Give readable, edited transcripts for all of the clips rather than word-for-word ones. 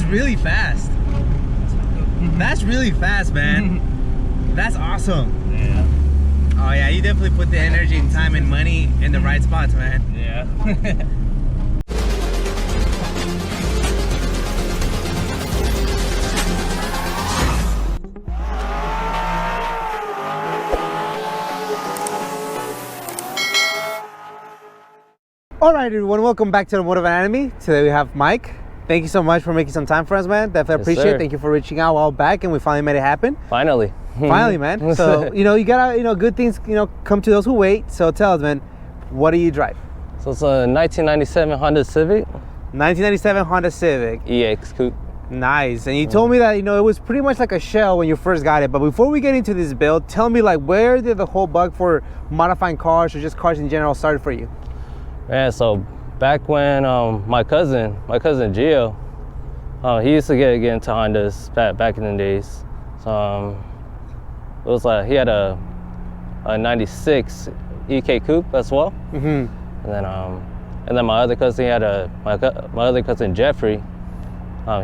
really fast. That's really fast, man. That's awesome. Yeah. Oh yeah, you definitely put the energy and time and money in the right spots, man. Yeah. Alright everyone, welcome back to the Motive Anatomy. Today we have Mike. Thank you so much for making some time for us, man. Definitely appreciate it. Thank you for reaching out a while back and we finally made it happen. Finally. Finally, man. So, you gotta, good things, come to those who wait. So tell us, man, what do you drive? So it's a 1997 Honda Civic. 1997 Honda Civic. EX coupe. Nice. And you told me that, it was pretty much like a shell when you first got it. But before we get into this build, tell me, like, where did the whole bug for modifying cars or just cars in general started for you? Man, so back when my cousin Gio, he used to get into Hondas back in the days. So it was like he had a 96 EK coupe as well. And then my other cousin my other cousin Jeffrey,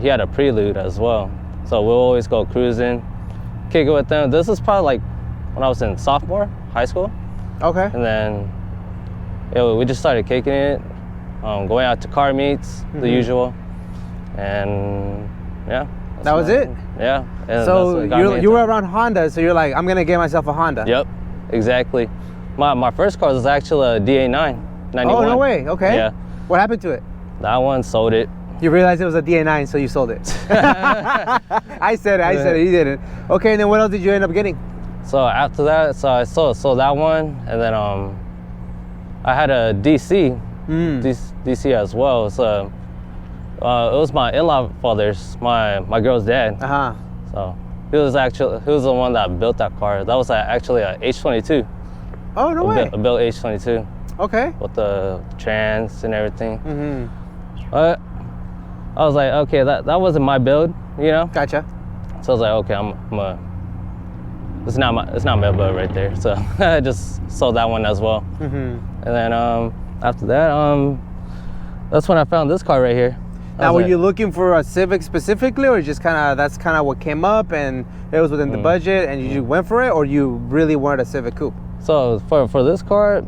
he had a Prelude as well. So we'll always go cruising, kick it with them. This is probably like when I was in sophomore high school. Okay. And then we just started kicking it, going out to car meets, the usual, and yeah. That was it? Yeah. And so you were around Honda, so you're like, I'm gonna get myself a Honda. Yep, exactly. My first car was actually a DA9, 91. Oh, no way, okay. Yeah. What happened to it? That one, sold it. You realized it was a DA9, so you sold it. I said it, you didn't. Okay, and then what else did you end up getting? So after that, so I sold that one, and then I had a DC as well. So it was my in-law father's, my girl's dad. So he was the one that built that car. That was actually a H22. Oh, no way. A built H22. Okay. With the trans and everything. But I was like, okay, that wasn't my build, Gotcha. So I was like, okay, it's not my build right there. So I just sold that one as well. And then after that, that's when I found this car right here. Now, were you looking for a Civic specifically, or just that's kind of what came up and it was within the budget and you went for it, or you really wanted a Civic coupe? So for this car,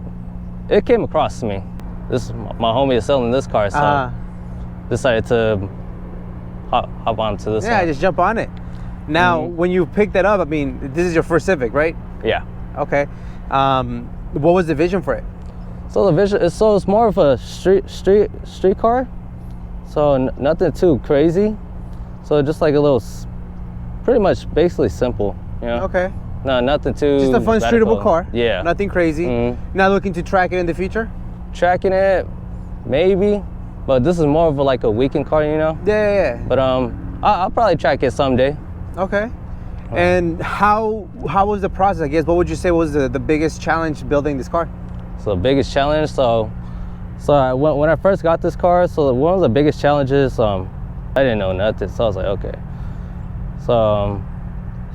it came across to me. My homie is selling this car, so decided to hop onto this one. Yeah, just jump on it. Now, when you picked that up, I mean, this is your first Civic, right? Yeah. Okay. What was the vision for it? So the vision is it's more of a street car. So nothing too crazy. So just like a little, pretty much basically simple, Okay. No, nothing too. Just a fun streetable car. Yeah. Nothing crazy. Not looking to track it in the future? Tracking it, maybe, but this is more of like a weekend car, Yeah. But I'll probably track it someday. Okay. And how was the process? I guess what would you say was the biggest challenge building this car? So the biggest challenge, when I first got this car, so one of the biggest challenges, I didn't know nothing, so I was like, okay. So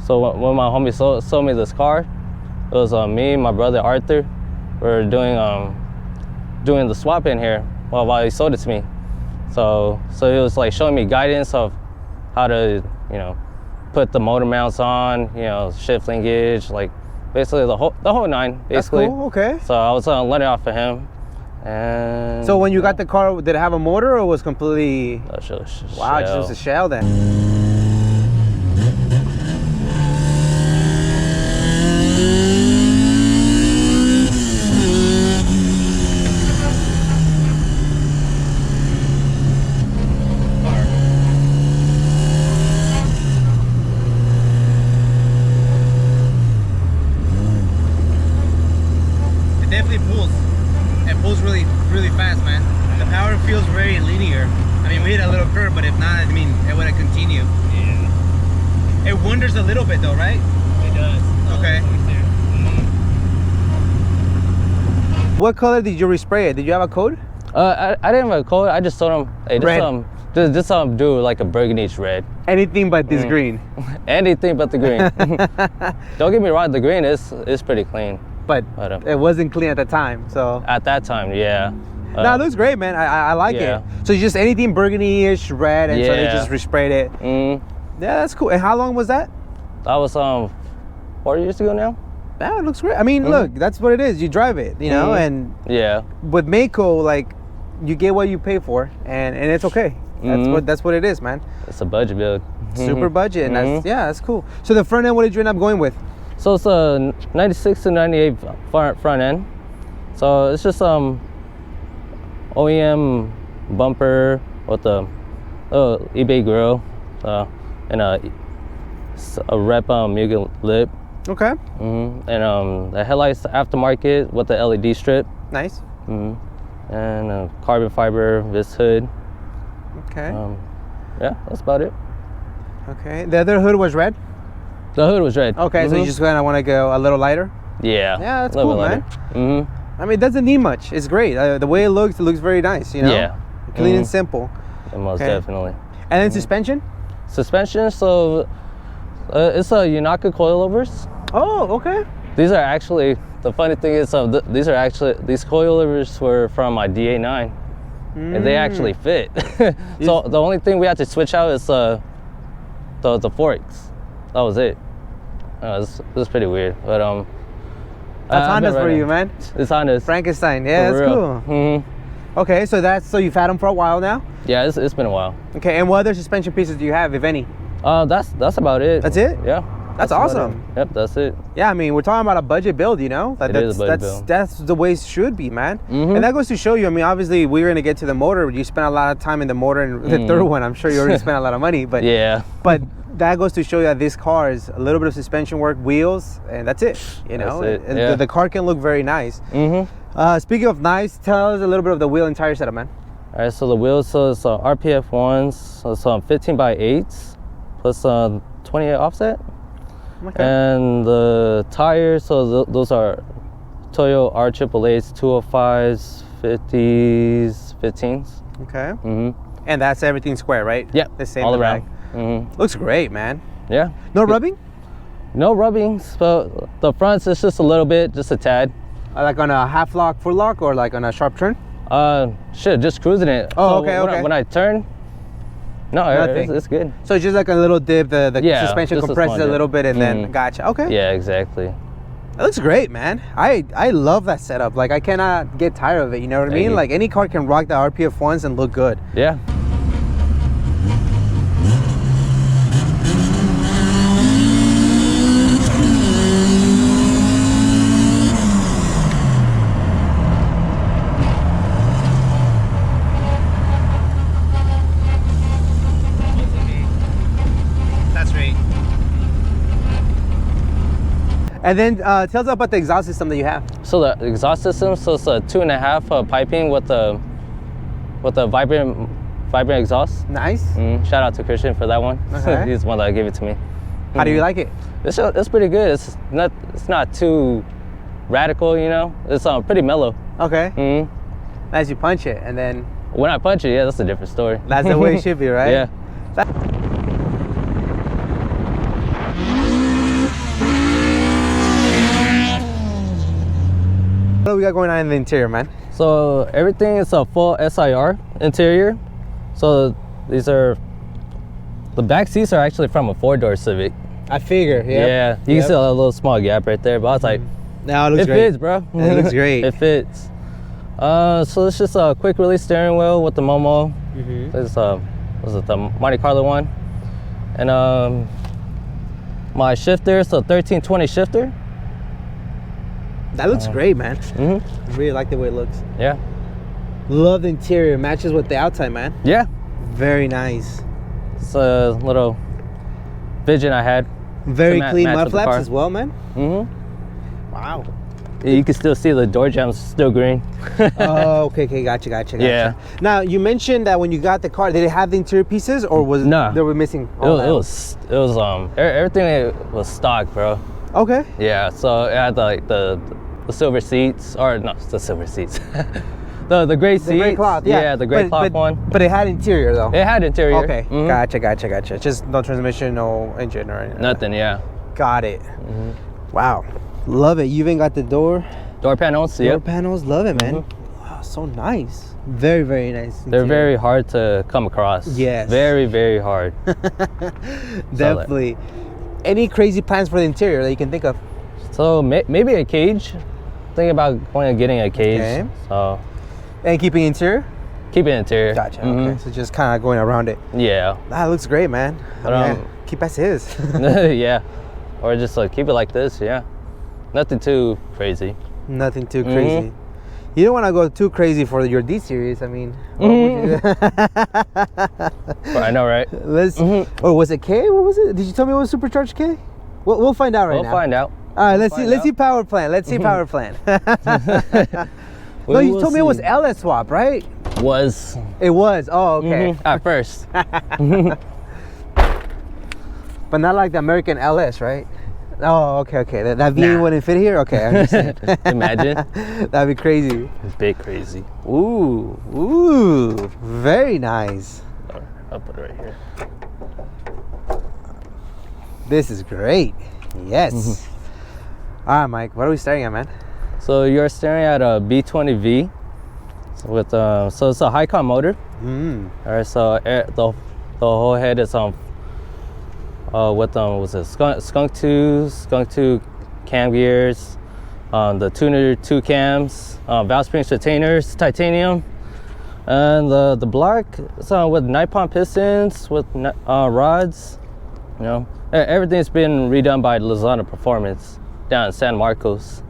when my homie sold me this car, it was me, my brother Arthur, we were doing the swap in here while he sold it to me. So he was like showing me guidance of how to, put the motor mounts on, shift linkage, like basically the whole nine, basically. That's cool, okay. So I was learning off of him. And so when you got the car, did it have a motor or was completely? Wow, just was a shell then. Really fast, man. The power feels very linear. I mean, we hit a little curve, but if not, I mean, it would have continued. Yeah. It wanders a little bit though, right? It does. Okay. What color did you respray it? Did you have a code? I didn't have a code. I just told him, hey, just do like a burgundy red. Anything but this green. Anything but the green. Don't get me wrong, the green is pretty clean. But it wasn't clean at the time, so. At that time, yeah. No, it looks great, man. I like yeah. it. So just anything burgundy-ish, red, and so they Yeah. just resprayed it. Yeah, that's cool. And how long was that? That was 4 years ago now. Yeah, it looks great. I mean, look, that's what it is. You drive it, you know, and Yeah. with Mako, like, you get what you pay for, and it's okay. That's what it is, man. It's a budget build. Super budget, and that's cool. So the front end, what did you end up going with? So it's a 96 to 98 front end. So it's just OEM bumper with a eBay grill and a rep Mugen lip. Okay. And the headlights aftermarket with the LED strip. Nice. And a carbon fiber vis hood. Okay. Yeah, that's about it. Okay. The other hood was red? The hood was red. Okay, so you just kind of want to go a little lighter? Yeah. Yeah, that's a little cool, bit man. I mean, it doesn't need much. It's great. The way it looks very nice, you know? Yeah. Clean and simple. Yeah, most definitely. And then suspension? Suspension, so it's a Yunaka coilovers. Oh, okay. These are actually, the funny thing is, these coilovers were from my D89. And they actually fit. So the only thing we had to switch out is the forks. That was it. It was pretty weird, but that's Honda's for you, man. It's Honda's. Frankenstein. Yeah, that's cool. Okay, so you've had them for a while now. Yeah, it's been a while. Okay, and what other suspension pieces do you have, if any? That's about it. That's it? Yeah. That's awesome. Yep, that's it. Yeah, I mean, we're talking about a budget build, you know? It is a budget build. That's the way it should be, man. And that goes to show you, I mean, obviously, we're going to get to the motor. You spent a lot of time in the motor, and the third one, I'm sure you already spent a lot of money. But yeah. But that goes to show you that this car is a little bit of suspension work, wheels, and that's it. You know? That's it. Yeah. The car can look very nice. Speaking of nice, tell us a little bit of the wheel and tire setup, man. All right, so the wheels, so it's RPF ones, so it's 15 by 8s, plus 28 offset. Okay. And the tires, so those are Toyo R888s, 205s, 50s, 15s. Okay. And that's everything square, right? Yeah, the same all in the around. back. Looks great, man. Yeah. No rubbing? No rubbings, but the fronts is just a little bit, just a tad. Like on a half lock, full lock, or like on a sharp turn? Shit, just cruising it. Oh, so okay. When I turn, no, it's good. So it's just like a little dip, the suspension compresses a little bit, and then gotcha. Okay. Yeah, exactly. It looks great, man. I love that setup. Like, I cannot get tired of it, you know what I mean? Like, any car can rock the RPF ones and look good. Yeah. And then tell us about the exhaust system that you have. So the exhaust system, so it's a 2.5 piping with a vibrant exhaust. Nice. Shout out to Christian for that one. Okay. He's the one that gave it to me. How do you like it? It's pretty good. It's not too radical, you know. It's pretty mellow. Okay. As you punch it, and then when I punch it, yeah, that's a different story. That's the way it should be, right? Yeah. What do we got going on in the interior, man? So everything is a full SIR interior. So these are, the back seats are actually from a 4-door Civic. I figure, yeah. You can see a little small gap right there, but I was like, no, it looks great. Fits, bro. It looks great. It fits. So it's just a quick release steering wheel with the Momo. This was it the Monte Carlo one, and my shifter, so 1320 shifter. That looks great, man. I really like the way it looks. Yeah. Love the interior. Matches with the outside, man. Yeah. Very nice. It's a little vision I had. Very clean mud flaps as well, man. Wow. You can still see the door jambs still green. Oh, okay, gotcha. Yeah. Now, you mentioned that when you got the car, did it have the interior pieces, or was they were missing? It was everything was stock, bro. Okay. Yeah, so it had like the silver seats, or no, the silver seats. the gray seats. The gray cloth, yeah. The gray cloth one. But it had interior though. It had interior. Okay, gotcha. Just no transmission, no engine or anything. Nothing, yeah. Got it. Wow. Love it. You even got the door panels. Door panels. Love it, man. Oh, so nice. Very, very nice. They're very hard to come across. Yes. Very, very hard. Definitely. Any crazy plans for the interior that you can think of? So maybe a cage. Thinking about going and getting a cage. Okay. So. And keeping interior? Keep it interior. Gotcha. Okay. So just kind of going around it. Yeah. That looks great, man. I mean, keep as is. Yeah. Or just keep it like this. Yeah. Nothing too crazy. Nothing too crazy. You don't want to go too crazy for your D series. I mean, what would you do? I know, right? Let's. Oh, was it K? What was it? Did you tell me it was supercharged K? We'll find out right now. We'll find out. All right, let's see. Let's see power plant. Let's see power plant. No, you told me it was LS swap, right? It was. Oh, okay. At first. But not like the American LS, right? Oh, okay. That V8 wouldn't fit here? Okay, I understand. Imagine. That'd be crazy. It's big crazy. Ooh. Very nice. I'll put it right here. This is great. Yes. All right, Mike, what are we staring at, man? So you're staring at a B20V with so it's a Hycon motor. All right, so the whole head is with was it skunk two cam gears, the tuner 2 cams, valve springs retainers, titanium, and the block is with Nippon pistons with rods. You know, everything's been redone by Lozano Performance down in San Marcos.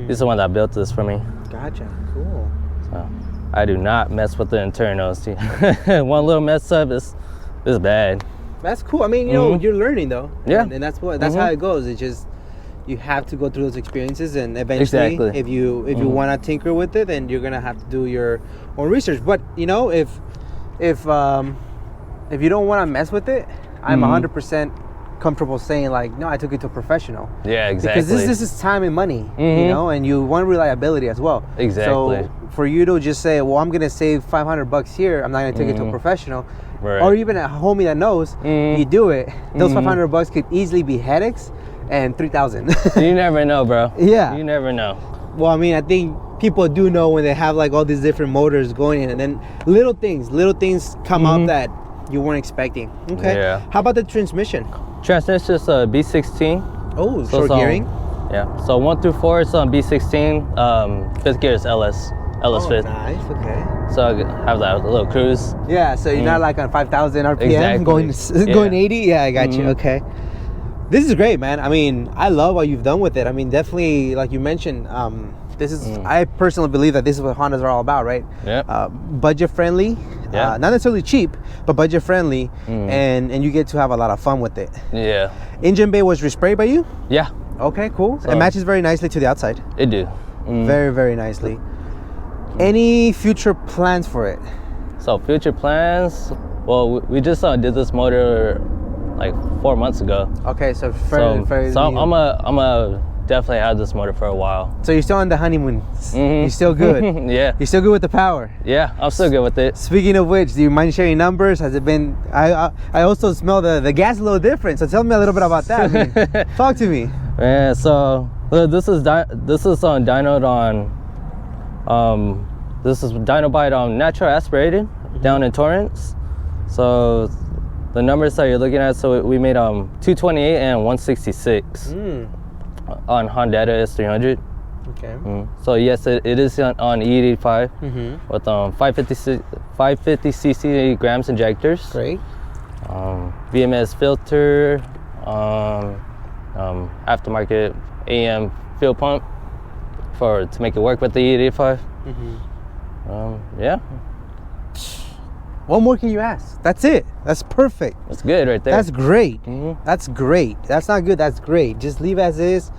He's the one that built this for me. Gotcha. Cool. So I do not mess with the internals. One little mess up is bad. That's cool. I mean, you know, you're learning though. Yeah. And that's how it goes. It's just you have to go through those experiences, and eventually, if you want to tinker with it, then you're gonna have to do your own research. But you know, if you don't want to mess with it, I'm 100% comfortable saying no, I took it to a professional. Yeah, exactly. Because this is time and money, you know, and you want reliability as well. Exactly. So for you to just say, well, I'm gonna save $500 here, I'm not gonna take it to a professional, right. Or even a homie that knows, you do it. Those $500 could easily be headaches and 3,000. You never know, bro. Yeah. You never know. Well, I mean, I think people do know when they have all these different motors going in, and then little things come up that you weren't expecting. Okay. Yeah. How about the transmission? Transmission is a B16. Oh, short gearing. Yeah. So 1 through 4 is on B16. Fifth gear is LS fifth. Nice. Okay. So I have that little cruise. Yeah. So you're not on 5,000 RPM Exactly. going 80. Yeah, I got you. Okay. This is great, man. I mean, I love what you've done with it. I mean, definitely, like you mentioned, this is. I personally believe that this is what Hondas are all about, right? Yeah. Budget friendly. Yeah. Not necessarily cheap, but budget friendly, and you get to have a lot of fun with it. Yeah. Engine bay was resprayed by you? Yeah. Okay, cool. It matches very nicely to the outside. It do. Very, very nicely. Any future plans for it? So future plans, well, we just did this motor 4 months ago. Okay, so fairly so I'm a definitely have this motor for a while. So you're still on the honeymoon. You're still good. Yeah. You're still good with the power. Yeah, I'm still good with it. Speaking of which, do you mind sharing numbers? Has it been? I also smell the gas a little different. So tell me a little bit about that. I mean, talk to me. Man, so this is on dynoed on this is Dynobite on natural aspirated down in Torrance. So the numbers that you're looking at, so we made 228 and 166 on Honda S300. Okay. So yes, it is on E85 with 550 cc grams injectors. Great. VMS filter, aftermarket AM fuel pump to make it work with the E85. Yeah. What more can you ask? That's it. That's perfect. That's good right there. That's great. That's great. That's not good. That's great. Just leave as is.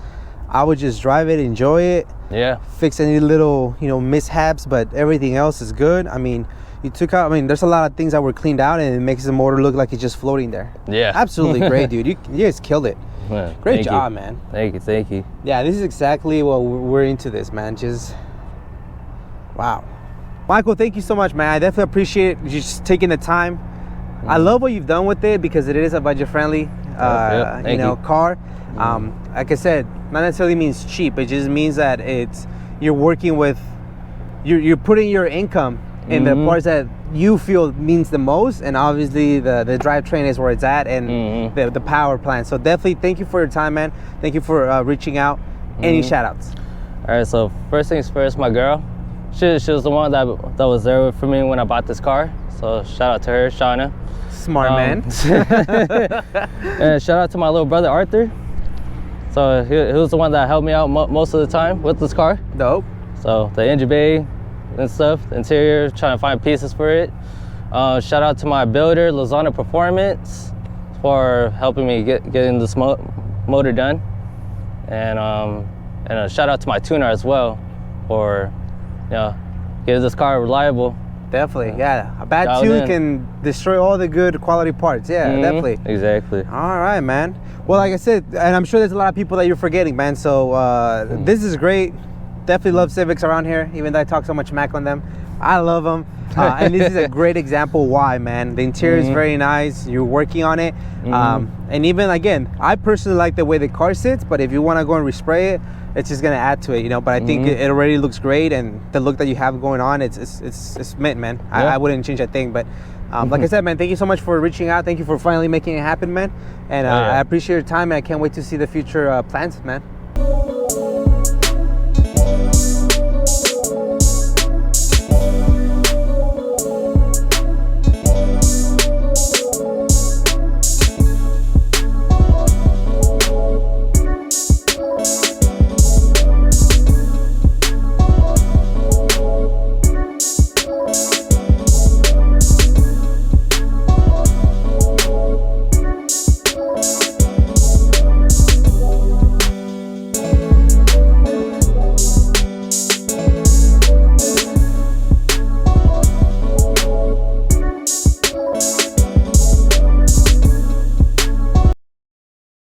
I would just drive it, enjoy it. Yeah. Fix any little, mishaps, but everything else is good. I mean, you took out. I mean, there's a lot of things that were cleaned out, and it makes the motor look like it's just floating there. Yeah. Absolutely great, dude. You guys killed it. Yeah, Great job, man. Thank you. Yeah, this is exactly what we're into. This, man. Just wow. Michael, thank you so much, man. I definitely appreciate you just taking the time. I love what you've done with it because it is a budget-friendly, car. Like I said, not necessarily means cheap. It just means that you're working with you're putting your income in the parts that you feel means the most, and obviously the drivetrain is where it's at, and the power plant. So definitely thank you for your time, man. Thank you for reaching out. Any shout outs? All right, so first things first, my girl, she was the one that was there for me when I bought this car, so shout out to her, Shauna. Smart man. And shout out to my little brother Arthur. So he was the one that helped me out most of the time with this car. Dope. So the engine bay and stuff, the interior, trying to find pieces for it. Shout out to my builder, Lozano Performance, for helping me getting this motor done. And a shout out to my tuner as well for, getting this car reliable. Definitely, yeah. A bad tune can destroy all the good quality parts. Yeah, definitely. Exactly. All right, man. Well, like I said, and I'm sure there's a lot of people that you're forgetting, man. So this is great. Definitely love Civics around here, even though I talk so much smack on them. I love them. And this is a great example why, man. The interior is very nice. You're working on it. And even, again, I personally like the way the car sits, but if you want to go and respray it, it's just going to add to it, But I think it already looks great, and the look that you have going on, it's mint, man. I wouldn't change a thing, but like I said, man, thank you so much for reaching out. Thank you for finally making it happen, man. And I appreciate your time, and I can't wait to see the future plans, man.